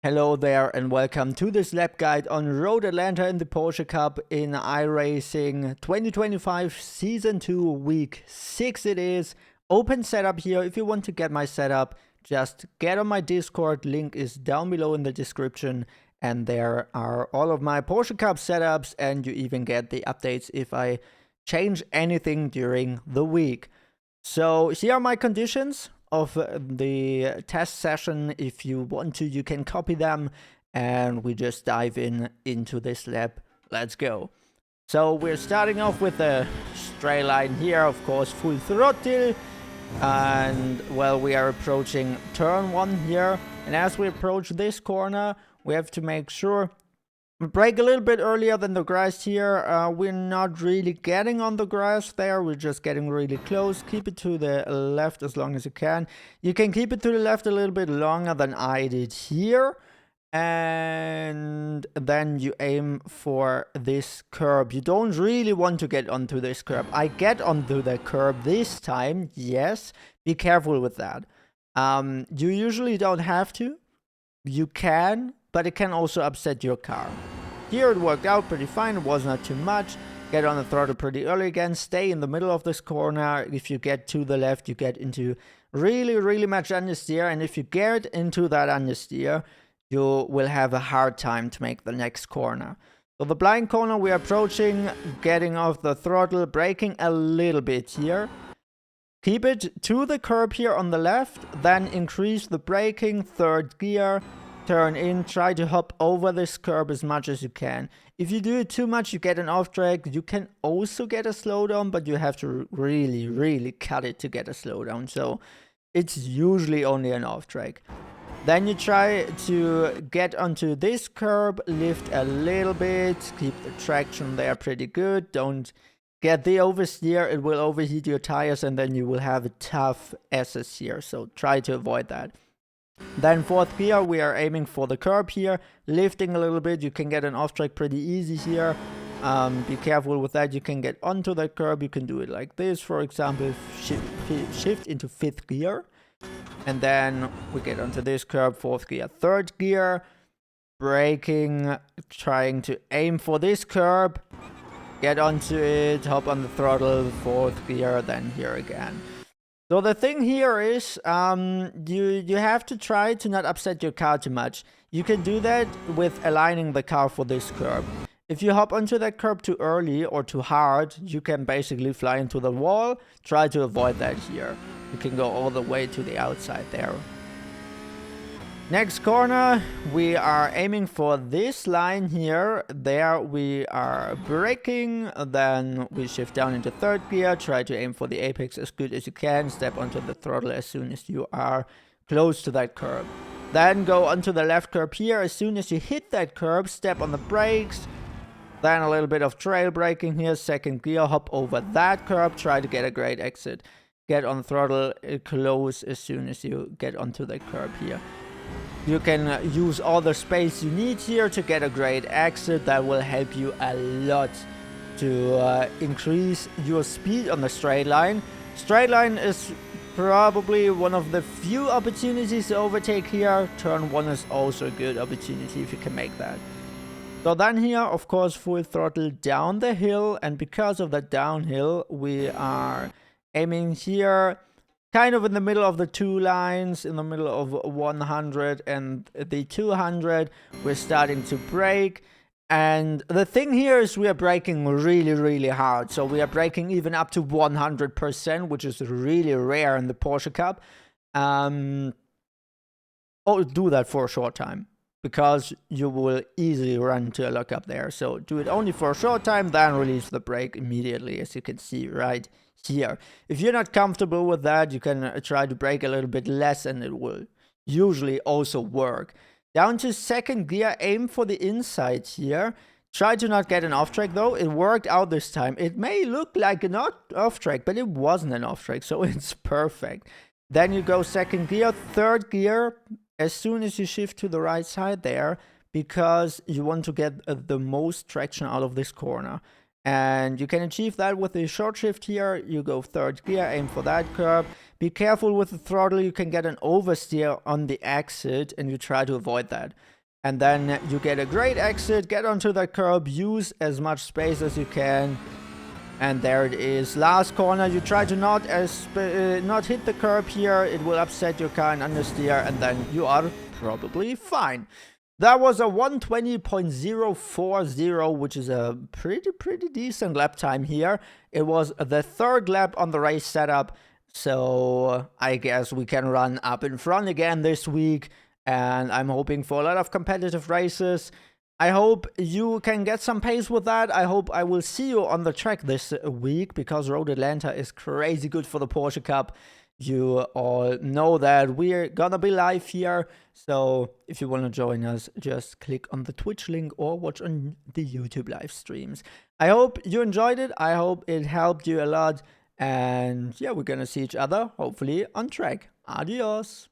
Hello there and welcome to this lap guide on Road Atlanta in the Porsche Cup in iRacing 2025 Season 2 Week 6 it is. Open setup here. If you want to get my setup, just get on my Discord. Link is down below in the description. And there are all of my Porsche Cup setups, and you even get the updates if I change anything during the week. So here are my conditions of the test session. If you want to, you can copy them, and we just dive into this lap. Let's go. So we're starting off with a straight line here, of course, full throttle, and well, we are approaching turn 1 here, and as we approach this corner, we have to make sure we brake a little bit earlier than the grass here. We're not really getting on the grass there. We're just getting really close. Keep it to the left as long as you can. You can keep it to the left a little bit longer than I did here. And then you aim for this curb. You don't really want to get onto this curb. I get onto the curb this time, yes. Be careful with that. You usually don't have to. You can, but it can also upset your car. Here it worked out pretty fine, it was not too much. Get on the throttle pretty early again, stay in the middle of this corner. If you get to the left, you get into really much understeer, and if you get into that understeer, you will have a hard time to make the next corner. So the blind corner we're approaching, getting off the throttle, braking a little bit here. Keep it to the curb here on the left, then increase the braking, third gear. Turn in, try to hop over this curb as much as you can. If you do it too much, you get an off track. You can also get a slowdown, but you have to really cut it to get a slowdown. So it's usually only an off track. Then you try to get onto this curb, lift a little bit, keep the traction there pretty good. Don't get the oversteer, it will overheat your tires and then you will have a tough SS here. So try to avoid that. Then fourth gear, we are aiming for the curb here, lifting a little bit. You can get an off track pretty easy here. Be careful with that. You can get onto that curb. You can do it like this, for example, shift into fifth gear, and then we get onto this curb, fourth gear, third gear, braking, trying to aim for this curb, get onto it, hop on the throttle, fourth gear, then here again. So the thing here is, you have to try to not upset your car too much. You can do that with aligning the car for this curb. If you hop onto that curb too early or too hard, you can basically fly into the wall. Try to avoid that here. You can go all the way to the outside there. Next corner, we are aiming for this line here. There we are braking, then we shift down into third gear, try to aim for the apex as good as you can, step onto the throttle as soon as you are close to that curb. Then go onto the left curb here. As soon as you hit that curb, step on the brakes, then a little bit of trail braking here, second gear, hop over that curb, try to get a great exit. Get on the throttle, close as soon as you get onto the curb here. You can use all the space you need here to get a great exit. That will help you a lot to increase your speed on the straight line. Straight line is probably one of the few opportunities to overtake here. Turn 1 is also a good opportunity if you can make that. So then here, of course, full throttle down the hill, and because of that downhill, we are aiming here kind of in the middle of the two lines, in the middle of 100 and the 200. We're starting to brake, and the thing here is we are braking really hard. So we are braking even up to 100%, which is really rare in the Porsche Cup. Oh, do that for a short time, because you will easily run into a lockup there. So do it only for a short time, then release the brake immediately, as you can see right here. If you're not comfortable with that, you can try to brake a little bit less and it will usually also work. Down to second gear, aim for the inside here. Try to not get an off track though. It worked out this time. It may look like an off track, but it wasn't an off track, so it's perfect. Then you go second gear, third gear, as soon as you shift to the right side there, because you want to get the most traction out of this corner. And you can achieve that with the short shift here. You go third gear, aim for that curb. Be careful with the throttle. You can get an oversteer on the exit, and you try to avoid that. And then you get a great exit, get onto the curb, use as much space as you can. And there it is. Last corner, you try to not hit the curb here. It will upset your car and understeer, and then you are probably fine. That was a 120.040, which is a pretty decent lap time here. It was the third lap on the race setup, so I guess we can run up in front again this week. And I'm hoping for a lot of competitive races. I hope you can get some pace with that. I hope I will see you on the track this week, because Road Atlanta is crazy good for the Porsche Cup. You all know that we're gonna be live here. So if you want to join us, just click on the Twitch link or watch on the YouTube live streams. I hope you enjoyed it. I hope it helped you a lot. And yeah, we're gonna see each other, hopefully, on track. Adios.